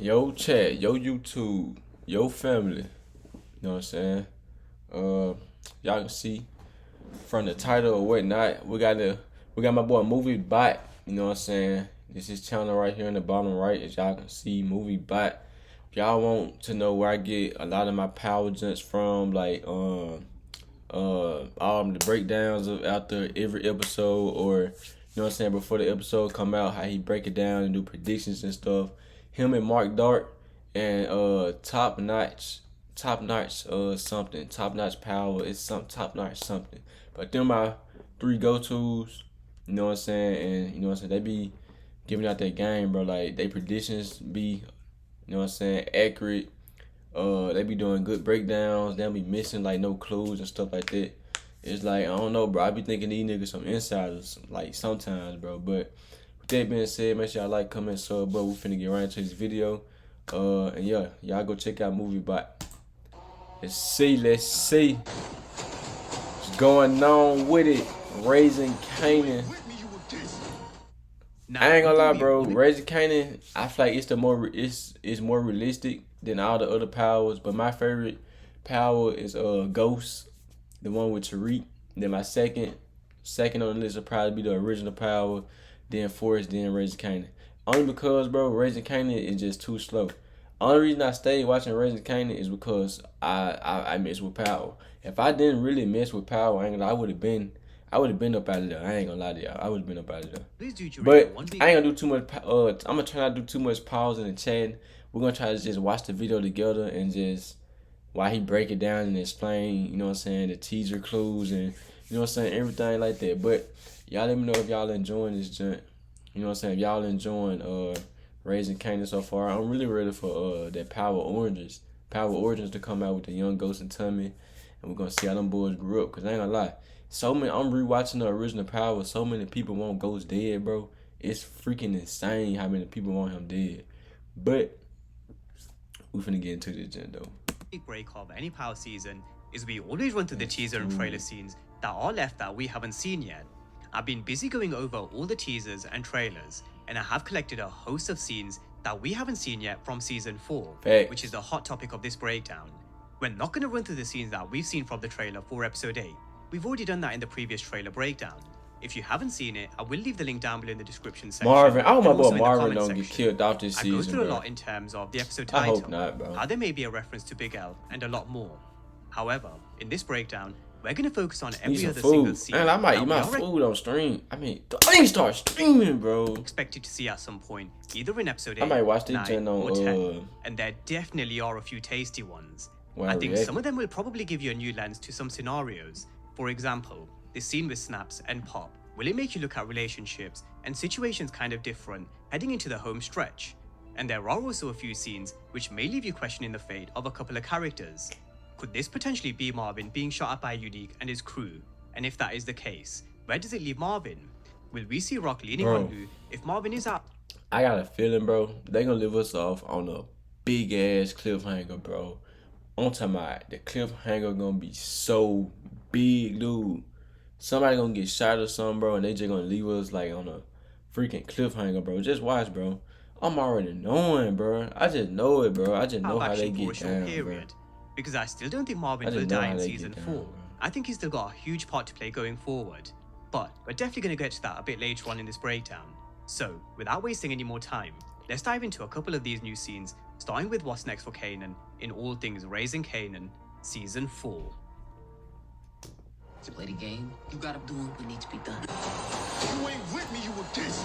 Yo chat, yo YouTube, yo family. You know what I'm saying? Uh y'all can see from the title or whatnot, we got my boy Movie Bot, you know what I'm saying? This is channel right here in the bottom right, as y'all can see, Movie Bot. If y'all want to know where I get a lot of my power jumps from, like all the breakdowns of after every episode, or you know what I'm saying, before the episode come out, how he break it down and do predictions and stuff. Him and Mark Dart and top notch something, top notch power, it's some top notch something. But them my three go tos, you know what I'm saying, and you know what I'm saying, they be giving out that game, bro. Like they predictions be, you know what I'm saying, accurate. They be doing good breakdowns. They don't be missing like no clues and stuff like that. It's like, I don't know, bro. I be thinking these niggas some insiders, like sometimes, bro. But with that being said, make sure y'all like, comment, sub, bro. We finna get right into this video. And yeah, y'all go check out Movie Bot. Let's see what's going on with it. Raising Kanan. I ain't gonna lie, bro. Raising Kanan, I feel like it's more realistic than all the other powers. But my favorite power is Ghost, the one with Tariq. Then my second on the list will probably be the original power. Then Forrest, then Raising Kanan. Only because, bro, Raising Kanan is just too slow. Only reason I stayed watching Raising Kanan is because I mess with power. If I didn't really mess with power, I ain't gonna lie, I would have been up out of there. I ain't gonna lie to y'all. I would have been up out of there. But I ain't gonna do too much. I'm gonna try not to do too much pause in the chat. We're gonna try to just watch the video together and just while he break it down and explain, you know what I'm saying, the teaser clues and you know what I'm saying, everything like that. But y'all let me know if y'all enjoying this joint. You know what I'm saying? If y'all enjoying Raising Kanan so far. I'm really ready for that Power Oranges to come out with the young Ghost and Tummy, and we're gonna see how them boys grew up. Cause I ain't gonna lie. So many, I'm rewatching the original Power. So many people want Ghost dead, bro. It's freaking insane how many people want him dead. But we finna get into this, gen though. Big break of any Power season is we always run through the teaser and trailer scenes that are left that we haven't seen yet. I've been busy going over all the teasers and trailers, and I have collected a host of scenes that we haven't seen yet from season 4, which is the hot topic of this breakdown. We're not going to run through the scenes that we've seen from the trailer for episode 8. We've already done that in the previous trailer breakdown. If you haven't seen it, I will leave the link down below in the description section. Marvin, I hope my boy Marvin don't get killed off this season, I go through bro. a lot in terms of the episode title, I hope not, bro. How there may be a reference to Big L, and a lot more. However, in this breakdown, we're going to focus on every other single scene. Man, I might eat my food on stream. I ain't start streaming, bro. Expected to see at some point, either in episode 8, I might watch this 9, on, or 10, and there definitely are a few tasty ones. I think some of them will probably give you a new lens to some scenarios. For example, this scene with Snaps and Pop. Will it make you look at relationships and situations kind of different heading into the home stretch? And there are also a few scenes which may leave you questioning the fate of a couple of characters. Could this potentially be Marvin being shot at by Unique and his crew? And if that is the case, where does it leave Marvin? Will we see Rock leaning on Lou if Marvin is out? I got a feeling, bro, they gonna leave us off on a big ass cliffhanger, bro. I'm talking about the cliffhanger gonna be so big, dude. Somebody gonna get shot or something, bro, and they just gonna leave us like on a freaking cliffhanger, bro. Just watch, bro. I'm already knowing, bro. I just know it, bro. I just know how they get down, bro. Because I still don't think Marvin will die in season 4. I think he's still got a huge part to play going forward. But we're definitely going to get to that a bit later on in this breakdown. So, without wasting any more time, let's dive into a couple of these new scenes, starting with what's next for Kanan in all things Raising Kanan, season 4. To play the game, you gotta do what needs to be done. You ain't with me, you a diss.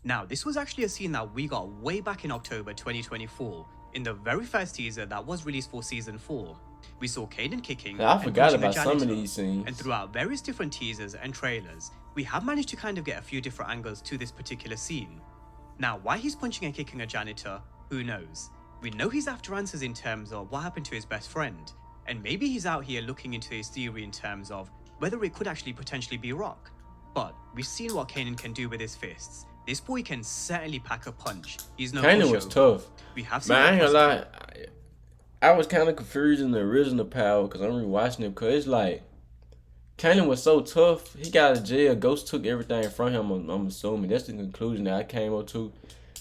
Now, this was actually a scene that we got way back in October 2024, in the very first teaser that was released for season 4. We saw Kanan kicking I forgot about some of these scenes. And throughout various different teasers and trailers, we have managed to kind of get a few different angles to this particular scene. Now, why he's punching and kicking a janitor, who knows? We know he's after answers in terms of what happened to his best friend, and maybe he's out here looking into his theory in terms of whether it could actually potentially be Rock. But we've seen what Kanan can do with his fists. This boy can certainly pack a punch. He's no Kanan was tough. We have seen. Man, I ain't gonna lie. I was kind of confused in the original Power because I'm rewatching it because it's like Kanan was so tough. He got out of jail. Ghost took everything from him. I'm assuming that's the conclusion that I came up to.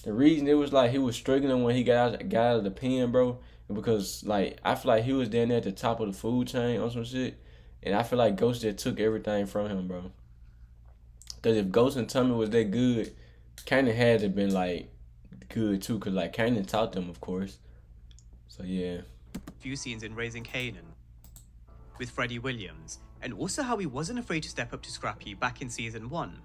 The reason it was like he was struggling when he got out of the pen, bro, because like I feel like he was down there at the top of the food chain on some shit, and I feel like Ghost just took everything from him, bro. Because if Ghost and Tommy was that good, Kanan had to have been like good too, because like Kanan taught them, of course. So yeah. Few scenes in Raising Kanan with Freddie Williams, and also how he wasn't afraid to step up to Scrappy back in season 1.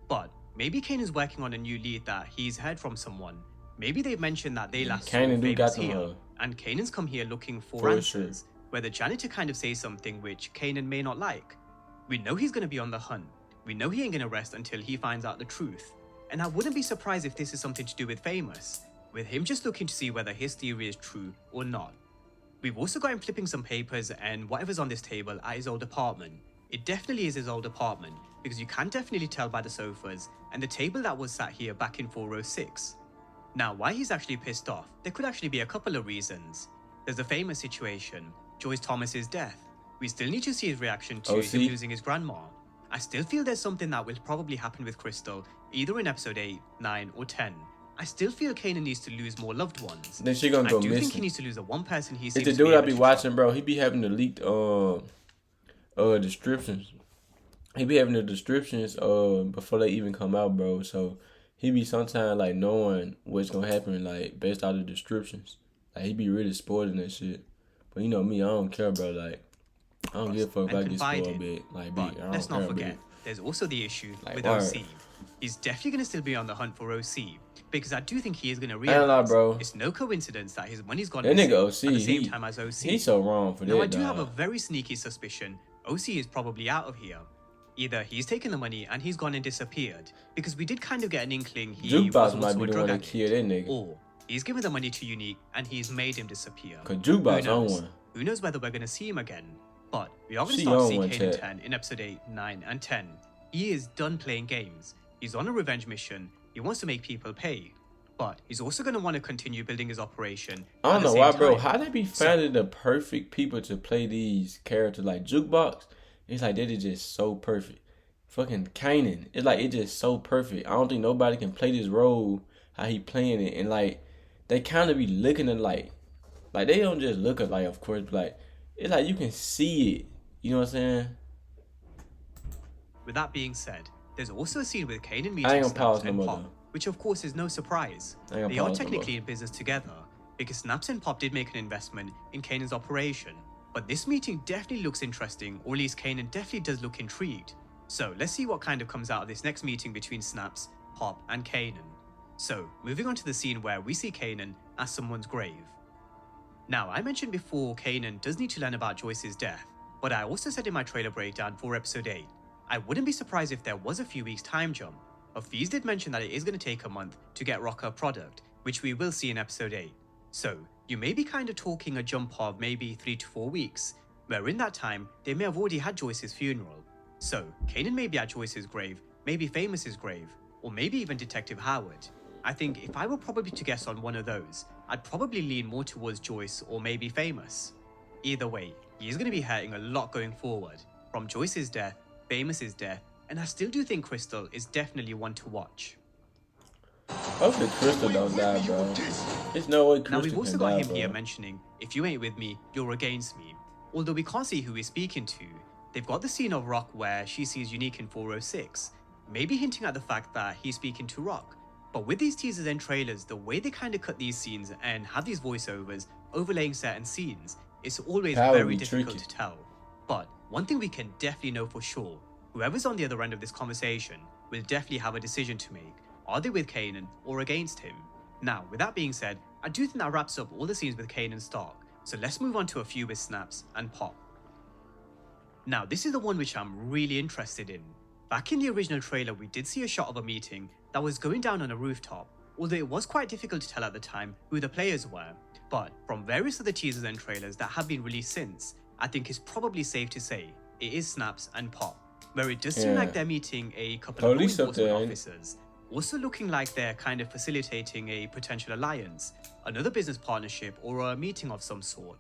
But maybe Kanan's working on a new lead that he's heard from someone. Maybe they've mentioned that they last saw Famous here, and Kanan's come here looking for answers, sure. Where the janitor kind of says something which Kanan may not like. We know he's going to be on the hunt. We know he ain't going to rest until he finds out the truth. And I wouldn't be surprised if this is something to do with Famous, with him just looking to see whether his theory is true or not. We've also got him flipping some papers and whatever's on this table at his old apartment. It definitely is his old apartment, because you can definitely tell by the sofas and the table that was sat here back in 406. Now, why he's actually pissed off, there could actually be a couple of reasons. There's the Famous situation, Joyce Thomas's death. We still need to see his reaction to him losing his grandma. I still feel there's something that will probably happen with Crystal, either in episode 8, 9, or 10. I still feel Kanan needs to lose more loved ones. Then she gonna go missing. I do think he needs to lose the one person he seems to be. It's the dude I be watching, bro. He be having the leaked descriptions. He be having the descriptions before they even come out, bro. So he be sometimes like knowing what's gonna happen, like based out of the descriptions. Like he be really spoiling that shit. But you know me, I don't care, bro. Like I don't give a fuck if I get spoiled a bit. Like, let's not forget, there's also the issue with OC. He's definitely gonna still be on the hunt for OC. Because I do think he is going to realize it's no coincidence that his money's gone missing at the same time as OC. He's so wrong for that. Now, I do have a very sneaky suspicion OC is probably out of here. Either he's taken the money and he's gone and disappeared, because we did kind of get an inkling he was also a drug addict, or he's given the money to Unique and he's made him disappear. Cause Jukebox on one. Who knows whether we're going to see him again? But we are going to start seeing Kanan 10 in episode 8, 9, and 10. He is done playing games. He's on a revenge mission. He wants to make people pay. But he's also going to want to continue building his operation. I don't know why, bro. How they be finding the perfect people to play these characters like Jukebox? It's like, that is just so perfect. Fucking Kanan. It's like, it's just so perfect. I don't think nobody can play this role how he playing it. And like, they kind of be looking at like they don't just look at like, of course, but like, it's like you can see it. You know what I'm saying? With that being said, there's also a scene with Kanan meeting Snaps and Pop, which of course is no surprise. They are technically in business together, because Snaps and Pop did make an investment in Kanan's operation. But this meeting definitely looks interesting, or at least Kanan definitely does look intrigued. So let's see what kind of comes out of this next meeting between Snaps, Pop, and Kanan. So, moving on to the scene where we see Kanan at someone's grave. Now, I mentioned before Kanan does need to learn about Joyce's death, but I also said in my trailer breakdown for episode 8, I wouldn't be surprised if there was a few weeks time jump. Fees did mention that it is going to take a month to get Rock her product, which we will see in episode 8. So, you may be kind of talking a jump of maybe 3 to 4 weeks, where in that time, they may have already had Joyce's funeral. So, Kanan may be at Joyce's grave, maybe Famous's grave, or maybe even Detective Howard. I think if I were probably to guess on one of those, I'd probably lean more towards Joyce or maybe Famous. Either way, he is going to be hurting a lot going forward, from Joyce's death, Famous's death, and I still do think Crystal is definitely one to watch. Hopefully Crystal don't die, bro. There's no way Crystal can die, Now we've also got him here mentioning, if you ain't with me, you're against me. Although we can't see who he's speaking to. They've got the scene of Rock where she sees Unique in 406, maybe hinting at the fact that he's speaking to Rock. But with these teasers and trailers, the way they kind of cut these scenes and have these voiceovers overlaying certain scenes, it's always very difficult to tell. But one thing we can definitely know for sure, whoever's on the other end of this conversation will definitely have a decision to make. Are they with Kanan or against him? Now, with that being said, I do think that wraps up all the scenes with Kanan Stark, so let's move on to a few with Snaps and Pop. Now, this is the one which I'm really interested in. Back in the original trailer, we did see a shot of a meeting that was going down on a rooftop, although it was quite difficult to tell at the time who the players were. But from various other teasers and trailers that have been released since, I think it's probably safe to say it is Snaps and Pop, where it does seem like they're meeting a couple of law enforcement officers, also looking like they're kind of facilitating a potential alliance, another business partnership, or a meeting of some sort.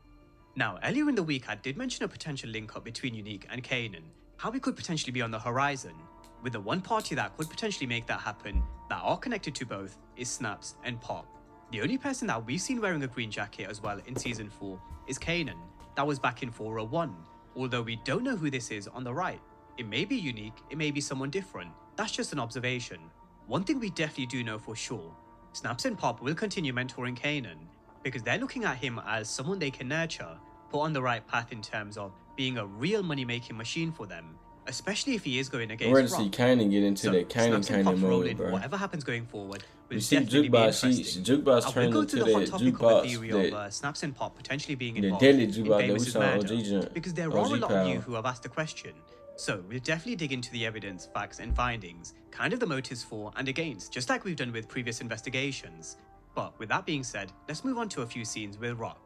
Now, earlier in the week, I did mention a potential link-up between Unique and Kanan, how it could potentially be on the horizon. With the one party that could potentially make that happen, that are connected to both is Snaps and Pop. The only person that we've seen wearing a green jacket as well in Season 4 is Kanan. That was back in 401, although we don't know who this is on the right. It may be unique, it may be someone different. That's just an observation. One thing we definitely do know for sure, Snaps and Pop will continue mentoring Kanan, because they're looking at him as someone they can nurture, put on the right path in terms of being a real money-making machine for them, especially if he is going against We're ready to see Kanan get into that Snaps and Kanan Pop's role mode, in bro. whatever happens going forward will You see definitely be interesting. Jukebox I will turned go into to the hot that topic of the theory jukebox, of Snaps and Pop potentially being the involved deadly in jukebox that we Famous' saw on murder, OG, because there are a lot of you who have asked the question. So we'll definitely dig into the evidence, facts and findings, kind of the motives for and against, just like we've done with previous investigations. But with that being said, let's move on to a few scenes with Rock.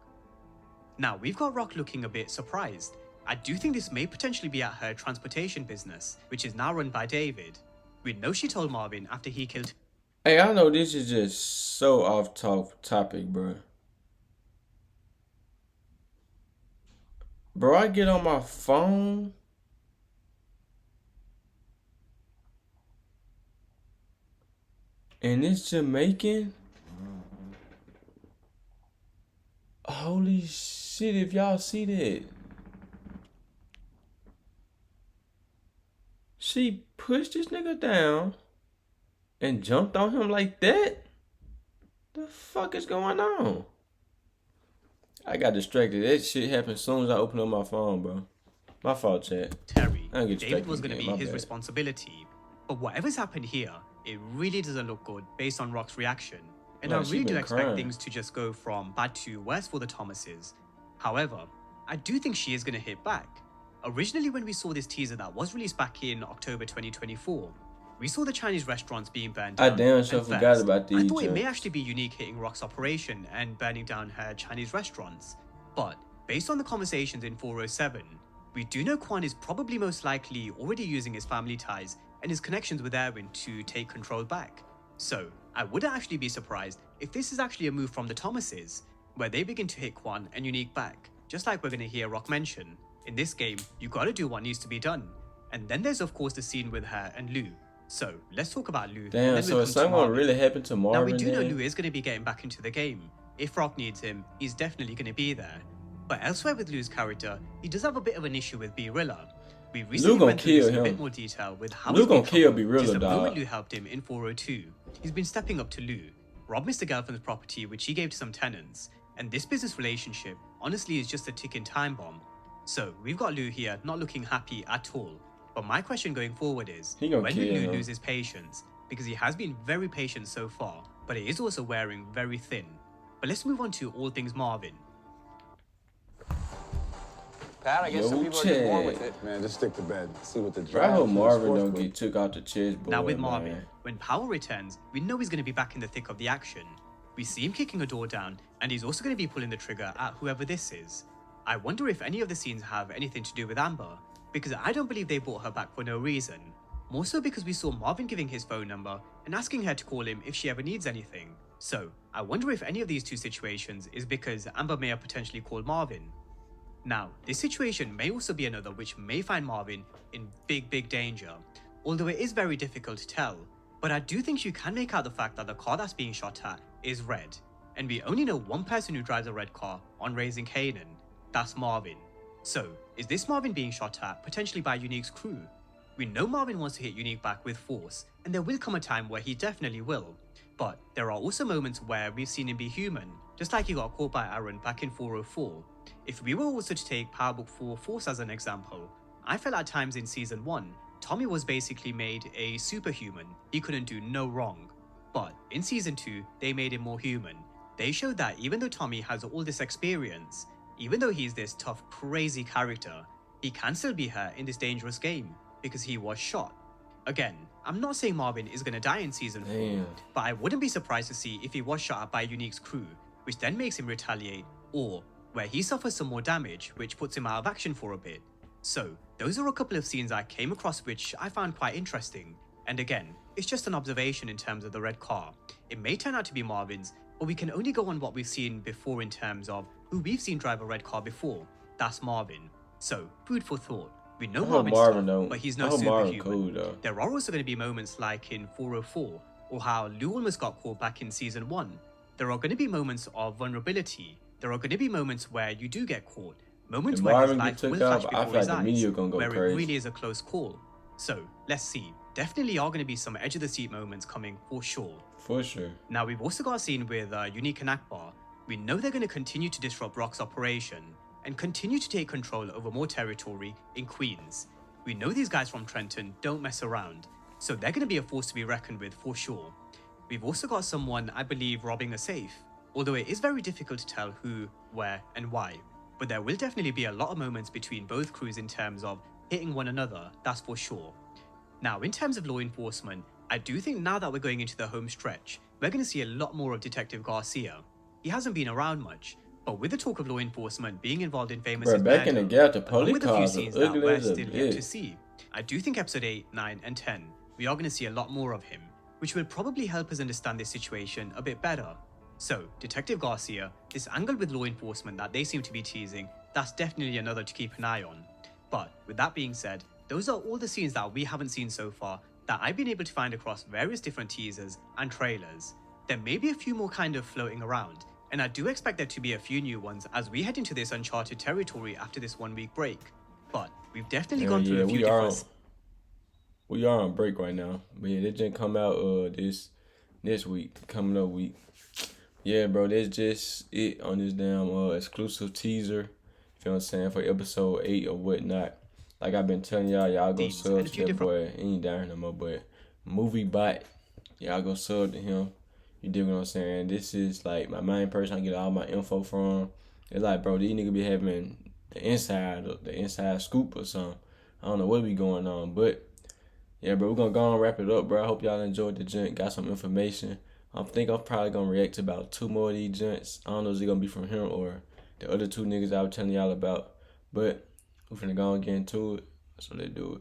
Now, we've got Rock looking a bit surprised. I do think this may potentially be at her transportation business, which is now run by David. We know she told Marvin after he killed... Hey, I know this is just so off topic, bro. Bro, I get on my phone and it's Jamaican. Holy shit, if y'all see that. She pushed this nigga down and jumped on him like that? The fuck is going on? I got distracted. That shit happened as soon as I opened up my phone, bro. My fault, chat. Terry, I don't get David was distracted going to again, be my his bad. responsibility. But whatever's happened here, it really doesn't look good based on Rock's reaction. And I Like, she really do been expect crying. things to just go from bad to worse for the Thomases. However, I do think she is going to hit back. Originally, when we saw this teaser that was released back in October 2024, we saw the Chinese restaurants being burned I down. damn sure And forgot first, about I these thought it may joints. actually be unique hitting Rock's operation and burning down her Chinese restaurants. But based on the conversations in 407, we do know Quan is probably most likely already using his family ties and his connections with Erwin to take control back. So I wouldn't actually be surprised if this is actually a move from the Thomases, where they begin to hit Quan and Unique back, just like we're going to hear Rock mention. In this game, you gotta do what needs to be done. And then there's of course the scene with her and Lou. So let's talk about Lou. Damn, and then so we'll is come to something Marvin. really happen to Marvin? Now we do know then? Lou is going to be getting back into the game. If Rock needs him, he's definitely going to be there. But elsewhere with Lou's character, he does have a bit of an issue with B-Rilla. We recently gonna went through this kill in a bit him. more detail with how Lou he's been gonna kill troubled B-Rilla, since the moment dog. Lou helped him in 402. He's been stepping up to Lou, robbed Mr. Gelfand's property which he gave to some tenants, and this business relationship honestly is just a ticking time bomb. So we've got Lou here not looking happy at all. But my question going forward is, He gonna when will kill Lou him. lose his patience? Because he has been very patient so far, but he is also wearing very thin. But let's move on to all things Marvin. Pat, I guess Yo, some people are just born Chad. with it. Man, just stick to bed. See what the Bro, I draft hope and the Marvin sports don't book. get took out the chessboard. Now with Marvin, man. when Power returns, we know he's going to be back in the thick of the action. We see him kicking a door down, and he's also going to be pulling the trigger at whoever this is. I wonder if any of the scenes have anything to do with Amber, because I don't believe they brought her back for no reason. More so because we saw Marvin giving his phone number and asking her to call him if she ever needs anything. So, I wonder if any of these two situations is because Amber may have potentially called Marvin. Now, this situation may also be another which may find Marvin in big danger, although it is very difficult to tell. But I do think you can make out the fact that the car that's being shot at is red, and we only know one person who drives a red car on Raising Kanan. That's Marvin. So, is this Marvin being shot at potentially by Unique's crew? We know Marvin wants to hit Unique back with force, and there will come a time where he definitely will. But there are also moments where we've seen him be human, just like he got caught by Aaron back in 404. If we were also to take Power Book 4 Force as an example, I felt at times in Season 1, Tommy was basically made a superhuman. He couldn't do no wrong. But in Season 2, they made him more human. They showed that even though Tommy has all this experience, even though he's this tough, crazy character, he can still be hurt in this dangerous game, because he was shot. Again, I'm not saying Marvin is going to die in Season 4, Damn. but I wouldn't be surprised to see if he was shot at by Unique's crew, which then makes him retaliate, or where he suffers some more damage, which puts him out of action for a bit. So, those are a couple of scenes I came across which I found quite interesting. And again, it's just an observation in terms of the red car. It may turn out to be Marvin's, but we can only go on what we've seen before in terms of who we've seen drive a red car before. That's Marvin. So, food for thought. We know I hope Marvin's Marvin tough, don't. but he's I no hope Marvin superhuman. cool though. There are also going to be moments like in 404, or how Lou almost got caught back in season 1. There are going to be moments of vulnerability. There are going to be moments where you do get caught. Moments where his life will flash before his eyes, where it really is a close call. So, let's see. Definitely are going to be some edge-of-the-seat moments coming for sure. For sure. Now, we've also got a scene with Unique and Akbar. We know they're going to continue to disrupt Rock's operation and continue to take control over more territory in Queens. We know these guys from Trenton don't mess around, so they're going to be a force to be reckoned with for sure. We've also got someone, I believe, robbing a safe, although it is very difficult to tell who, where, and why. But there will definitely be a lot of moments between both crews in terms of hitting one another, that's for sure. Now, in terms of law enforcement, I do think now that we're going into the home stretch, we're going to see a lot more of Detective Garcia. He hasn't been around much, but with the talk of law enforcement being involved in famous back in the gap, the police with a few scenes that we're still yet yet to see, I do think episode 8, 9, and 10, we are going to see a lot more of him, which will probably help us understand this situation a bit better. So, Detective Garcia, this angle with law enforcement that they seem to be teasing, that's definitely another to keep an eye on. But, with that being said, those are all the scenes that we haven't seen so far that I've been able to find across various different teasers and trailers. There may be a few more kind of floating around, and I do expect there to be a few new ones as we head into this uncharted territory after this 1 week break. But, we've definitely gone through a few different... We are on break right now. But yeah, this didn't come out this week, coming up week. Yeah, bro, that's just it on this damn exclusive teaser. You feel what I'm saying? For episode 8 or whatnot. Like I've been telling y'all go sub to that boy. He ain't down here no more, but Movie Bot. Y'all go sub to him. You dig what I'm saying? This is like my main person I get all my info from. It's like, bro, these niggas be having the inside scoop or something. I don't know what be going on, but yeah, bro, we're gonna go and wrap it up, bro. I hope y'all enjoyed the junk, got some information. I think I'm probably gonna react to about 2 more of these junks. I don't know if it's gonna be from him or the other 2 niggas I was telling y'all about. But we're finna go and get into it. So let's do it.